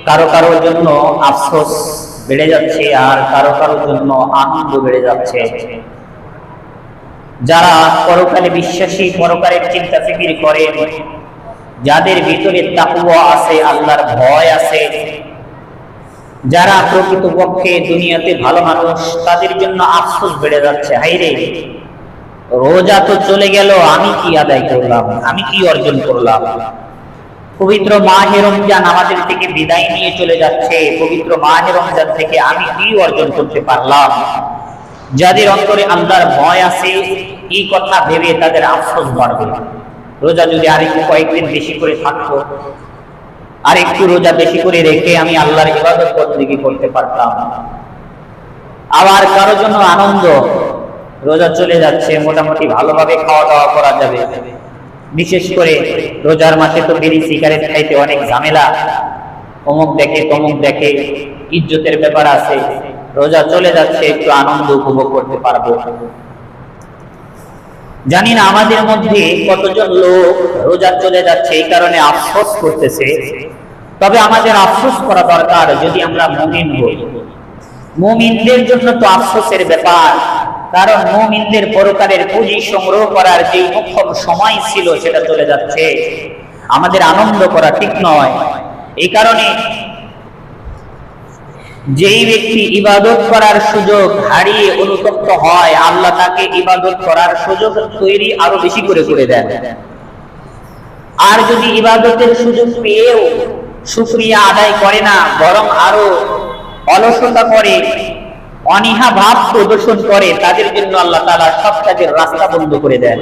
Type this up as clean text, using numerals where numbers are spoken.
কারো কারোর জন্য আফসোস বেড়ে যাচ্ছে, আর কারো কারোর জন্য আনন্দ বেড়ে যাচ্ছে। যারা পরকালে বিশ্বাসী, পরকালের চিন্তা ফিকির করে, যাদের ভিতরে তাকওয়া আছে, আল্লাহর ভয় আছে, যারা প্রকৃতপক্ষে দুনিয়াতে ভালো মানুষ, তাদের জন্য আফসোস বেড়ে যাচ্ছে। হায়রে, রোজা তো চলে গেল, আমি কি আদায় করলাম, আমি কি অর্জন করলাম? পবিত্র মাহে রমজান আমাদের থেকে বিদায় নিয়ে চলে যাচ্ছে, পবিত্র মাহে রমজান থেকে আমি কি অর্জন করতে পারলাম? যাদের অন্তরে আল্লাহর ভয় আছে, এই কথা ভেবে তাদের আফসোস বাড়বে। রোজা যদি আরেকটু কয়েকদিন বেশি করে থাকতো, আর একটু রোজা বেশি করে রেখে আমি আল্লাহর ইবাদত বন্দেগী করতে পারতাম। আবার কারো জন্য আনন্দ, রোজা চলে যাচ্ছে, মোটামুটি ভালোভাবে খাওয়া দাওয়া করা যাবে। বিশেষ করে রোজার মাসে তো বিড়ি সিগারেট খাইতে অনেক ঝামেলা, অমুক দেখে তমুক দেখে, ইজ্জতের ব্যাপার আছে। রোজা চলে যাচ্ছে, একটু আনন্দ উপভোগ করতে পারবো। জানি না আমাদের মধ্যে কতজন লোক রোজা চলে যাচ্ছে এই কারণে আফসোস করতেছে। তবে আমাদের আফসোস করা দরকার যদি আমরা মুমিন হই। মুমিনদের জন্য তো আফসোসের ব্যাপার, কারণ মুমিনদের পরকালের পুঁজি সংগ্রহ করার যে মোক্ষম সময় ছিল সেটা চলে যাচ্ছে। আমাদের আনন্দ করা ঠিক নয়। এই কারণে যেই ব্যক্তি ইবাদত করার সুযোগ হারিয়ে অনুতপ্ত হয়, আল্লাহ তাকে ইবাদত করার সুযোগ তৈরি আরো বেশি করে করে দেন। আর যদি ইবাদতের সুযোগ পেয়েও শুকরিয়া আদায় করে না, বরং আরো অলসতা করে, অনীহা ভাব প্রদর্শন করে, তাদের জন্য আল্লাহ তাআলা সব কাজের রাস্তা বন্ধ করে দেন।